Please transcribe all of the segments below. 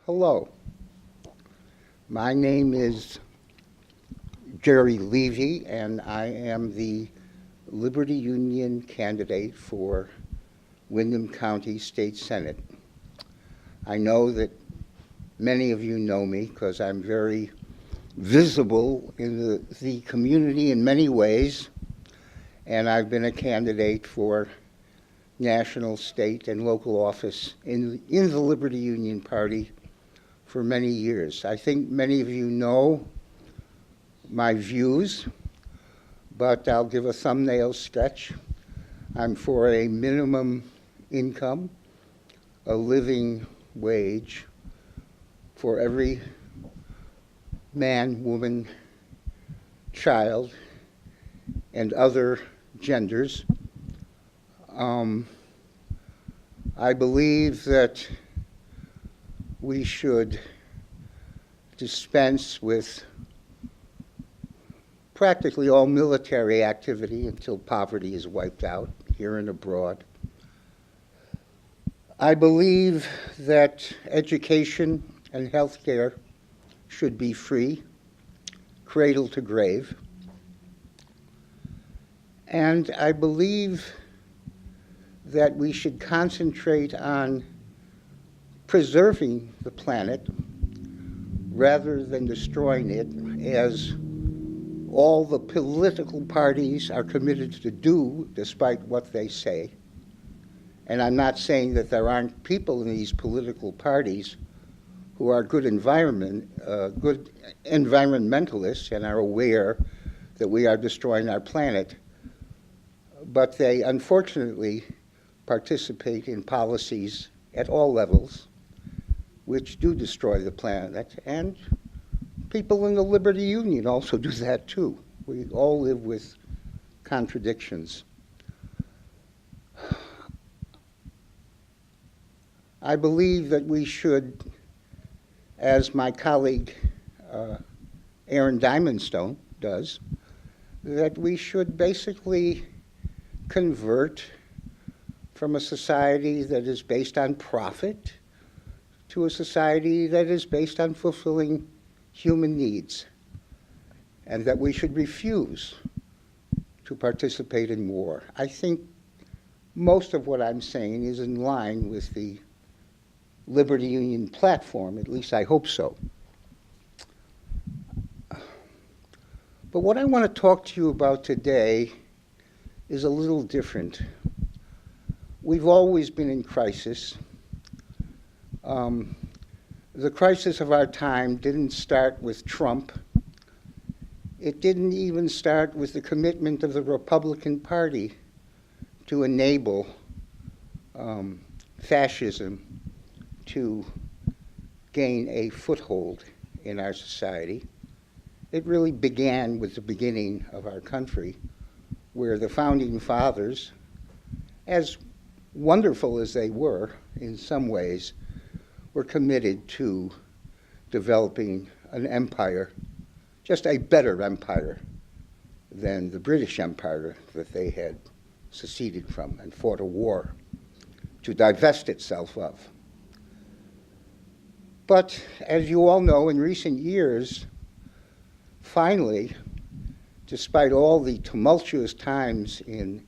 Hello, my name is Jerry Levy, and I am the Liberty Union candidate for Windham County State Senate. I know that many of you know me because I'm very visible in the community in many ways, and I've been a candidate for national, state, and local office in the Liberty Union Party for many years. I think many of you know my views, but I'll give a thumbnail sketch. I'm for a minimum income, a living wage for every man, woman, child, and other genders. I believe that we should dispense with practically all military activity until poverty is wiped out here and abroad. I believe that education and health care should be free, cradle to grave. And I believe that we should concentrate on preserving the planet rather than destroying it, as all the political parties are committed to do, despite what they say. And I'm not saying that there aren't people in these political parties who are good environmentalists and are aware that we are destroying our planet, but they unfortunately participate in policies at all levels which do destroy the planet, and people in the Liberty Union also do that too. We all live with contradictions. I believe that we should, as my colleague Aaron Diamondstone does, that we should basically convert from a society that is based on profit to a society that is based on fulfilling human needs, and that we should refuse to participate in war. I think most of what I'm saying is in line with the Liberty Union platform, at least I hope so. But what I want to talk to you about today is a little different. We've always been in crisis. The crisis of our time didn't start with Trump. It didn't even start with the commitment of the Republican Party to enable fascism to gain a foothold in our society. It really began with the beginning of our country, where the founding fathers, as wonderful as they were in some ways, were committed to developing an empire, just a better empire than the British Empire that they had seceded from and fought a war to divest itself of. But as you all know, in recent years, finally, despite all the tumultuous times in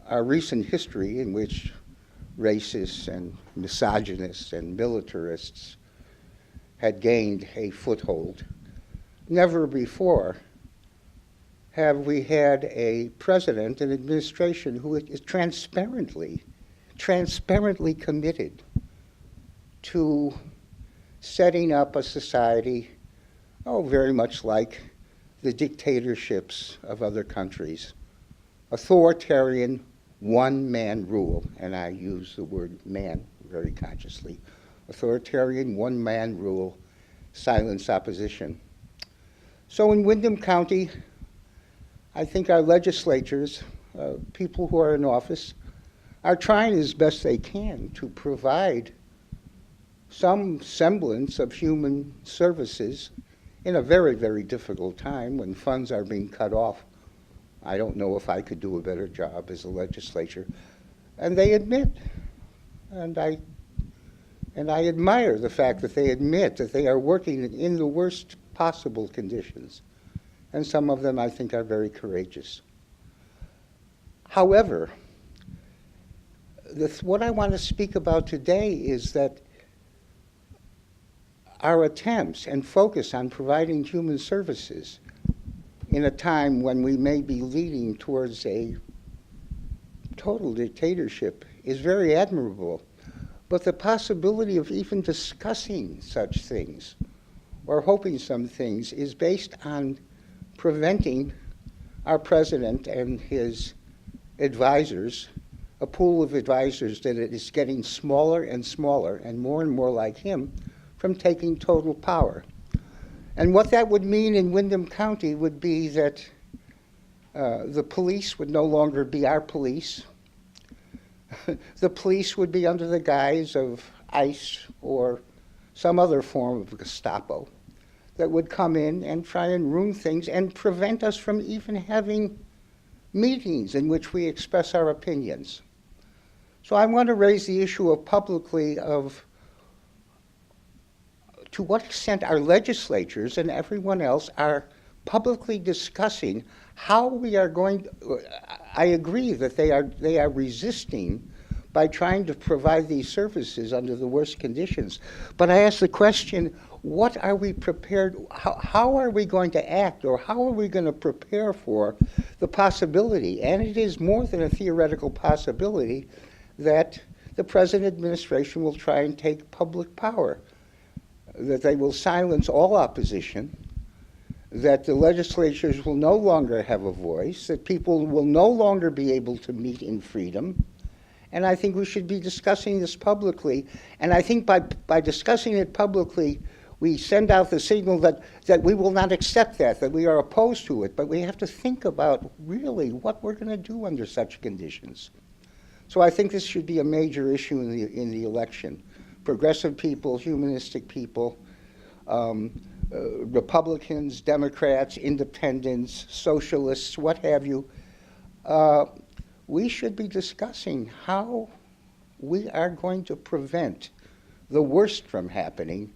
our recent history in which racists and misogynists and militarists had gained a foothold, never before have we had a president and administration who is transparently committed to setting up a society, very much like the dictatorships of other countries. Authoritarian one-man rule, and I use the word man very consciously. Authoritarian one-man rule, silence opposition. So in Windham County, I think our legislatures, people who are in office, are trying as best they can to provide some semblance of human services in a very, very difficult time when funds are being cut off. I don't know if I could do a better job as a legislature. And they admit, and I And I admire the fact that they admit that they are working in the worst possible conditions. And some of them, I think, are very courageous. However, what I want to speak about today is that our attempts and focus on providing human services in a time when we may be leading towards a total dictatorship is very admirable. But the possibility of even discussing such things or hoping some things is based on preventing our president and his advisors, a pool of advisors that is getting smaller and smaller and more like him, from taking total power. And what that would mean in Windham County would be that the police would no longer be our police. The police would be under the guise of ICE or some other form of Gestapo that would come in and try and ruin things and prevent us from even having meetings in which we express our opinions. So I want to raise the issue of publicly of to what extent our legislatures and everyone else are publicly discussing how we are going to, I agree that they are resisting by trying to provide these services under the worst conditions. But I ask the question, what are we prepared, how are we going to act, or how are we going to prepare for the possibility, and it is more than a theoretical possibility, that the present administration will try and take public power, that they will silence all opposition, that the legislatures will no longer have a voice, that people will no longer be able to meet in freedom. And I think we should be discussing this publicly. And I think by discussing it publicly, we send out the signal that we will not accept that we are opposed to it. But we have to think about really what we're going to do under such conditions. So I think this should be a major issue in the election. Progressive people, humanistic people, Republicans, Democrats, independents, socialists, what have you, we should be discussing how we are going to prevent the worst from happening,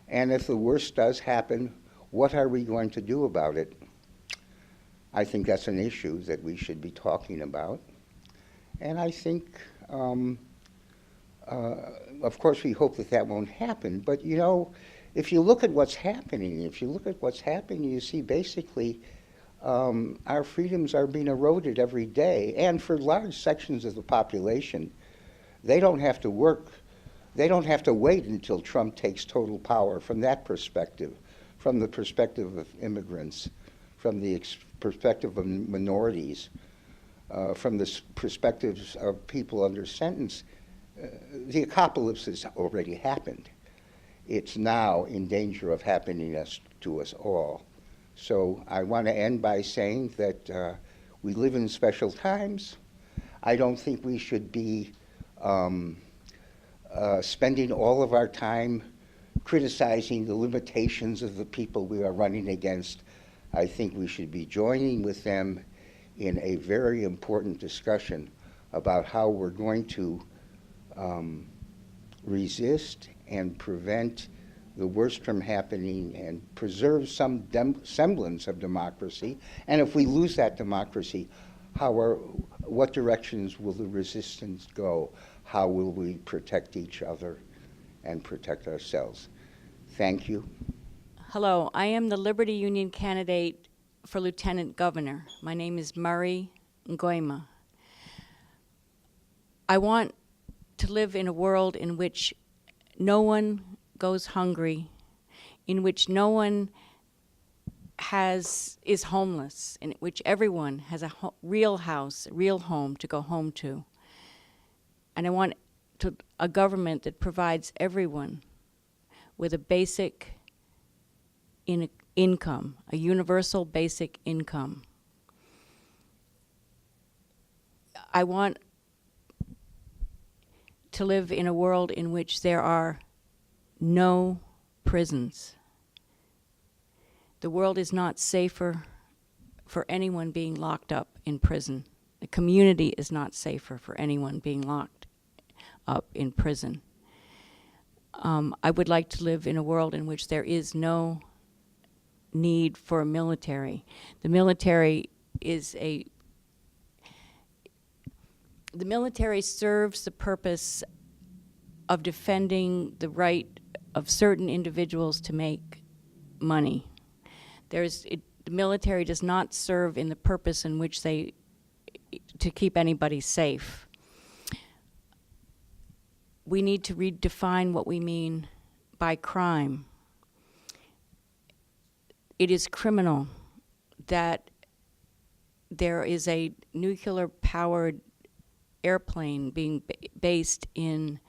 and if the worst does happen, what are we going to do about it? I think that's an issue that we should be talking about. And I think, of course, we hope that won't happen, but you know, if you look at what's happening, you see basically our freedoms are being eroded every day. And for large sections of the population, they don't have to work. They don't have to wait until Trump takes total power from that perspective, from the perspective of immigrants, from the perspective of minorities, from the perspectives of people under sentence. The apocalypse has already happened. It's now in danger of happening to us all. So I want to end by saying that we live in special times. I don't think we should be spending all of our time criticizing the limitations of the people we are running against. I think we should be joining with them in a very important discussion about how we're going to resist and prevent the worst from happening and preserve some semblance of democracy. And if we lose that democracy, what directions will the resistance go? How will we protect each other and protect ourselves? Thank you. Hello, I am the Liberty Union candidate for Lieutenant Governor. My name is Murray Ngoima. I want to live in a world in which no one goes hungry, in which no one is homeless, in which everyone has a real house, a real home to go home to. And I want a government that provides everyone with a basic income, a universal basic income. I want to live in a world in which there are no prisons. The world is not safer for anyone being locked up in prison. The community is not safer for anyone being locked up in prison. I would like to live in a world in which there is no need for a military. The military serves the purpose of defending the right of certain individuals to make money. The military does not serve in the purpose in which to keep anybody safe. We need to redefine what we mean by crime. It is criminal that there is a nuclear-powered airplane being based in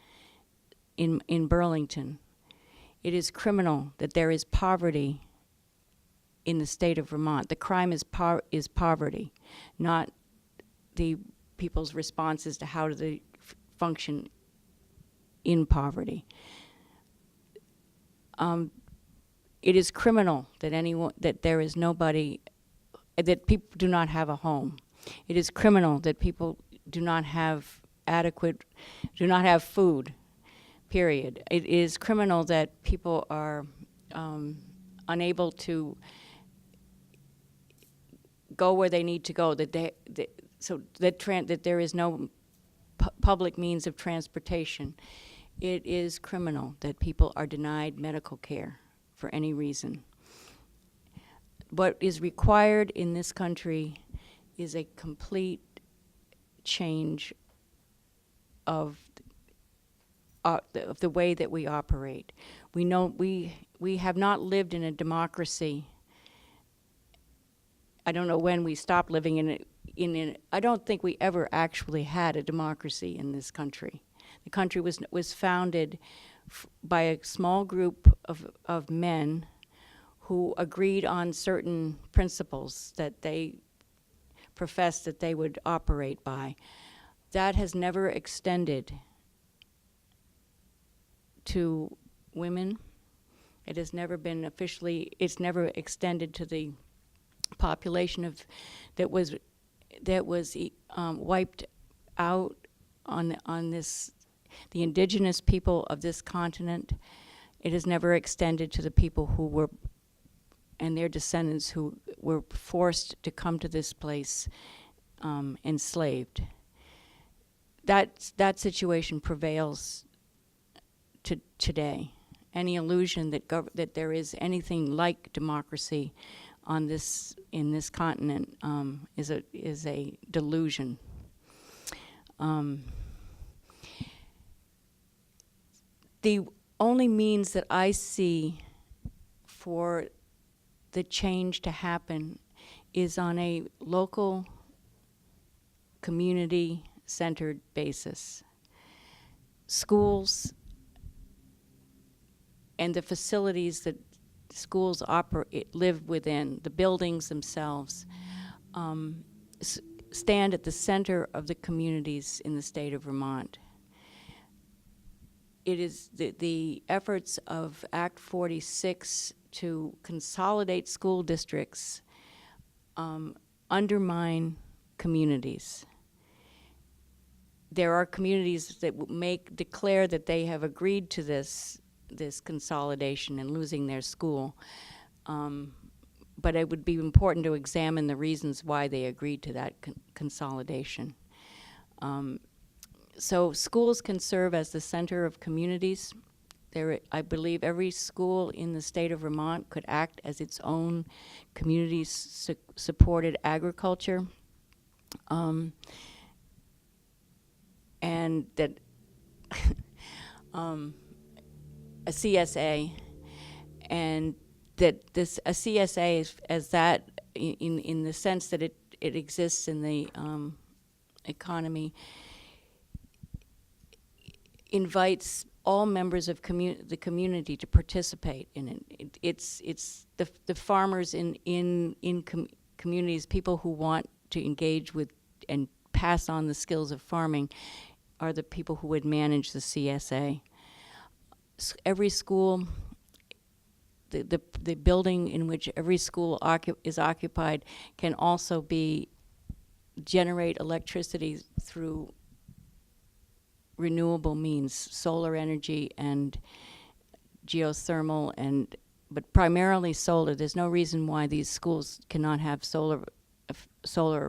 Burlington. It is criminal that there is poverty in the state of Vermont. The crime is poverty, not the people's responses to how do they function in poverty. It is criminal that there is nobody, that people do not have a home. It is criminal that people do not have food, period. It is criminal that people are unable to go where they need to go, that there is no public means of transportation. It is criminal that people are denied medical care for any reason. What is required in this country is a complete change of the way that we operate. We know we have not lived in a democracy. I don't know when we stopped living in it. I don't think we ever actually had a democracy in this country. The country was founded by a small group of men who agreed on certain principles that they professed that they would operate by. That has never extended to women. It has never been it's never extended to the population that was wiped out on this, the indigenous people of this continent. It has never extended to the people who were, and their descendants who were forced to come to this place enslaved. That situation prevails today. Any illusion that there is anything like democracy in this continent is a delusion. The only means that I see for the change to happen is on a local, community-centered basis. Schools and the facilities that schools live within, the buildings themselves, stand at the center of the communities in the state of Vermont. It is the efforts of Act 46 to consolidate school districts undermine communities. There are communities that declare that they have agreed to this consolidation and losing their school. But it would be important to examine the reasons why they agreed to that consolidation. So schools can serve as the center of communities. I believe every school in the state of Vermont could act as its own community-supported agriculture. And that a CSA, and that a CSA is as that in the sense that it exists in the economy, invites all members of the community to participate in it. It's the farmers in communities, people who want to engage with and pass on the skills of farming, are the people who would manage the CSA. Every school, the building in which every school is occupied can also generate electricity through renewable means, solar energy and geothermal, but primarily solar. There's no reason why these schools cannot have solar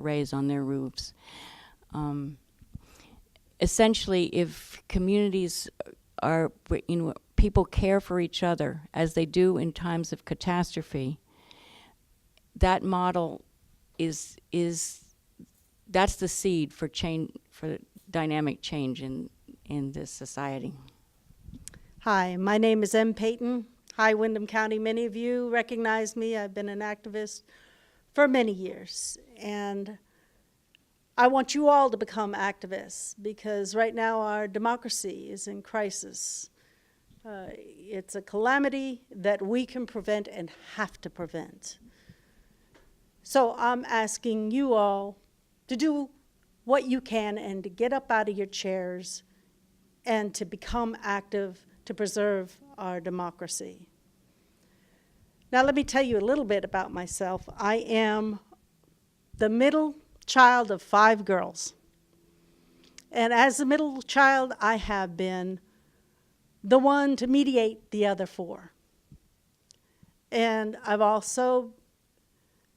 arrays on their roofs. Essentially, if communities are, people care for each other as they do in times of catastrophe, that model is that's the seed for change, for dynamic change in this society. Hi, my name is M. Payton. Hi, Windham County. Many of you recognize me. I've been an activist for many years, and I want you all to become activists because right now our democracy is in crisis. It's a calamity that we can prevent and have to prevent. So I'm asking you all to do what you can and to get up out of your chairs and to become active to preserve our democracy. Now let me tell you a little bit about myself. I am the middle child of 5 girls. And as the middle child, I have been the one to mediate the other 4. And I've also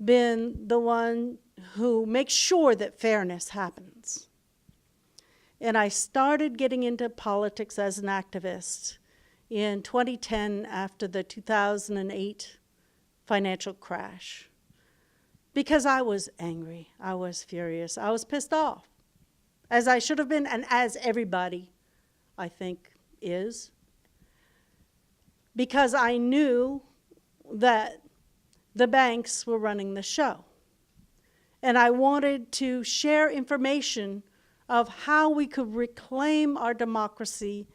been the one who makes sure that fairness happens. And I started getting into politics as an activist in 2010 after the 2008 financial crash. Because I was angry, I was furious, I was pissed off, as I should have been, and as everybody, I think, is. Because I knew that the banks were running the show. And I wanted to share information of how we could reclaim our democracy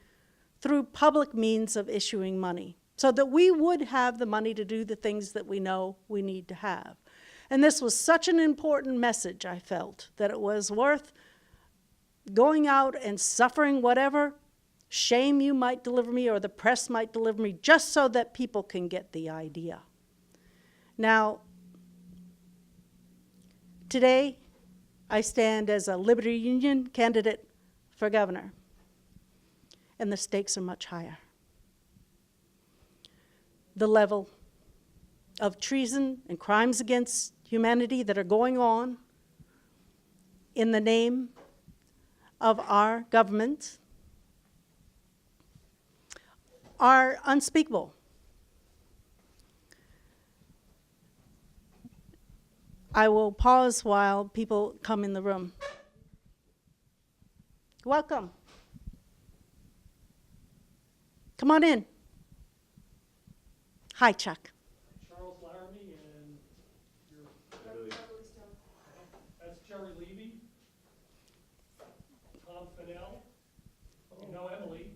through public means of issuing money, so that we would have the money to do the things that we know we need to have. And this was such an important message, I felt, that it was worth going out and suffering whatever shame you might deliver me or the press might deliver me, just so that people can get the idea. Now, today, I stand as a Liberty Union candidate for governor, and the stakes are much higher. The level of treason and crimes against humanity that are going on in the name of our government are unspeakable. I will pause while people come in the room. Welcome. Come on in. Hi, Chuck. Charles Laramie, and that's Jerry Levy, Tom Fennell, you know Emily.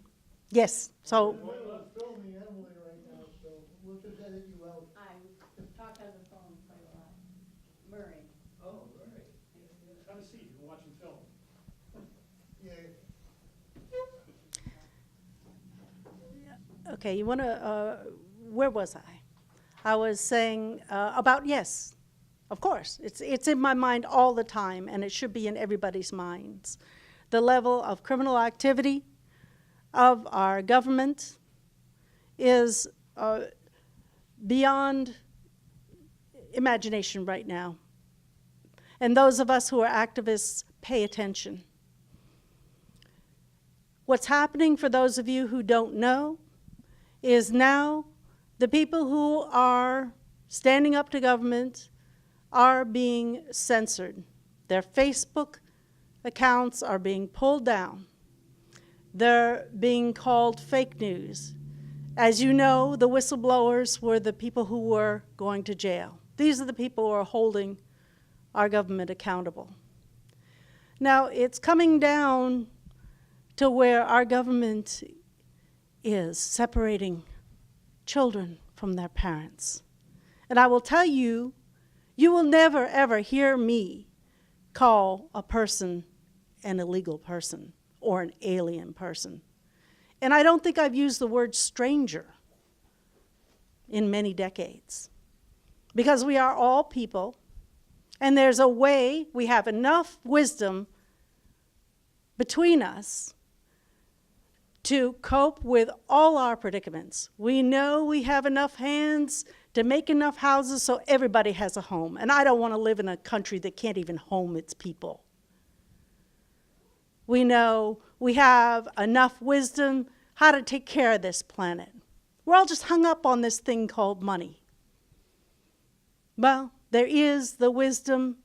Yes, so We're filming Emily right now, so we'll just edit you out. I talked on the phone quite a lot. Murray. Oh, right. Have a seat, you're watching film. Yeah, okay, you want to, where was I? I was saying about, yes, of course. It's in my mind all the time, and it should be in everybody's minds. The level of criminal activity of our government is beyond imagination right now. And those of us who are activists pay attention. What's happening, for those of you who don't know, is now the people who are standing up to government are being censored. Their Facebook accounts are being pulled down. They're being called fake news. As you know, the whistleblowers were the people who were going to jail. These are the people who are holding our government accountable. Now, it's coming down to where our government is separating children from their parents. And I will tell you, you will never, ever hear me call a person an illegal person or an alien person. And I don't think I've used the word stranger in many decades, because we are all people, and there's a way, we have enough wisdom between us to cope with all our predicaments. We know we have enough hands to make enough houses so everybody has a home. And I don't want to live in a country that can't even home its people. We know we have enough wisdom how to take care of this planet. We're all just hung up on this thing called money. Well, there is the wisdom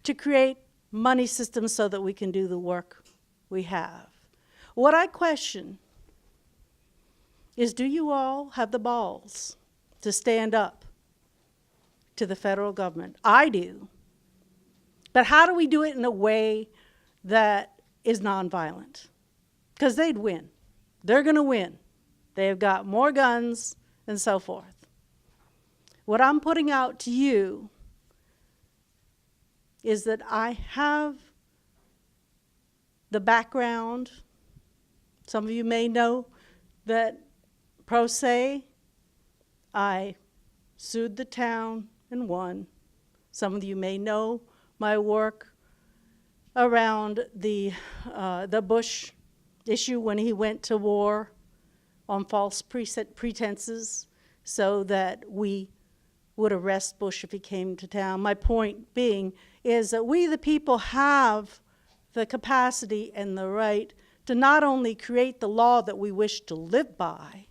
to create money systems so that we can do the work we have. What I question is, do you all have the balls to stand up to the federal government? I do. But how do we do it in a way that is nonviolent? Because they'd win. They're going to win. They've got more guns and so forth. What I'm putting out to you is that I have the background. Some of you may know that pro se, I sued the town and won. Some of you may know my work around the Bush issue when he went to war on false pretenses so that we would arrest Bush if he came to town. My point being is that we, the people, have the capacity and the right to not only create the law that we wish to live by,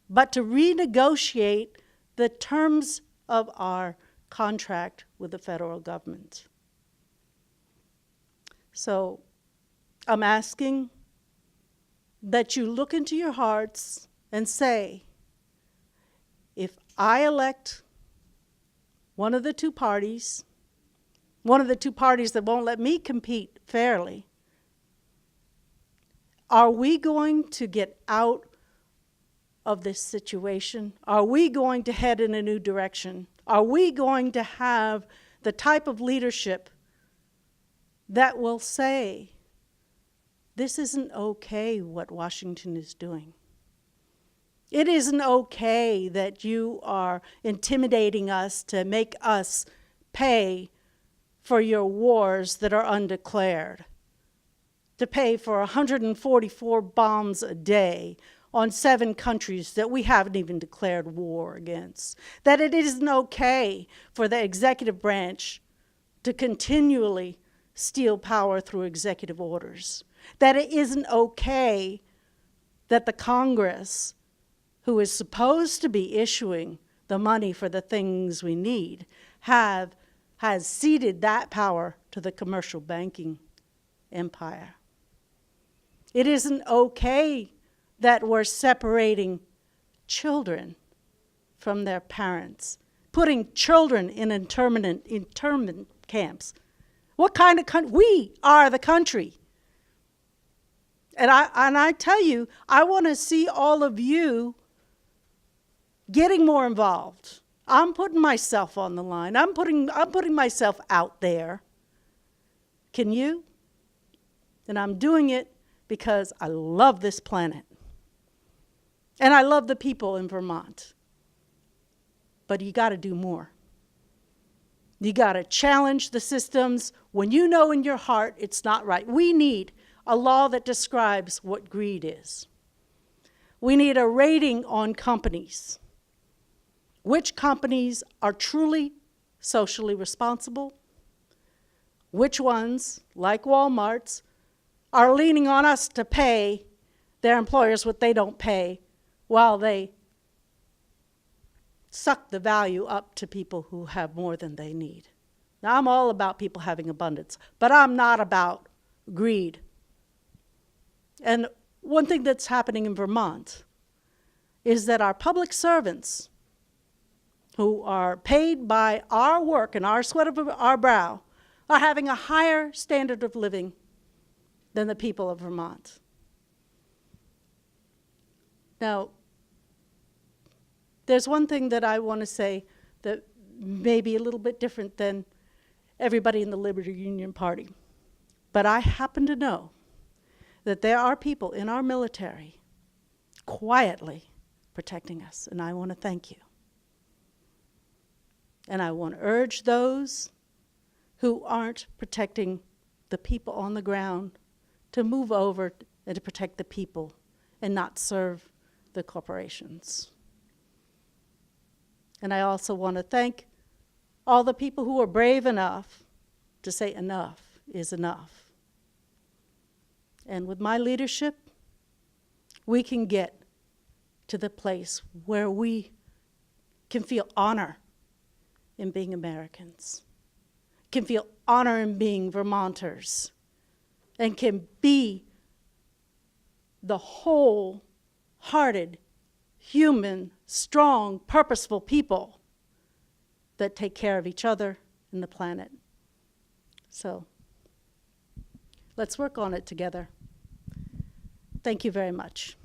but to renegotiate the terms of our contract with the federal government. So I'm asking that you look into your hearts and say, if I elect one of the two parties that won't let me compete fairly, are we going to get out of this situation? Are we going to head in a new direction? Are we going to have the type of leadership that will say, this isn't okay what Washington is doing? It isn't okay that you are intimidating us to make us pay for your wars that are undeclared, to pay for 144 bombs a day on 7 countries that we haven't even declared war against, that it isn't okay for the executive branch to continually steal power through executive orders, that it isn't okay that the Congress, who is supposed to be issuing the money for the things we need, has ceded that power to the commercial banking empire. It isn't okay that we're separating children from their parents, putting children in internment camps. What kind of country? We are the country. And I tell you, I want to see all of you getting more involved. I'm putting myself on the line. I'm putting myself out there. Can you? And I'm doing it because I love this planet. And I love the people in Vermont. But you got to do more. You got to challenge the systems when you know in your heart it's not right. We need a law that describes what greed is. We need a rating on companies. Which companies are truly socially responsible? Which ones, like Walmart's, are leaning on us to pay their employers what they don't pay while they suck the value up to people who have more than they need. Now, I'm all about people having abundance, but I'm not about greed. And one thing that's happening in Vermont is that our public servants, who are paid by our work and our sweat of our brow, are having a higher standard of living than the people of Vermont. Now, there's one thing that I want to say that may be a little bit different than everybody in the Liberty Union Party. But I happen to know that there are people in our military quietly protecting us, and I want to thank you. And I want to urge those who aren't protecting the people on the ground to move over and to protect the people and not serve the corporations. And I also want to thank all the people who are brave enough to say enough is enough. And with my leadership, we can get to the place where we can feel honor in being Americans, can feel honor in being Vermonters, and can be the whole-hearted, human, strong, purposeful people that take care of each other and the planet. So let's work on it together. Thank you very much.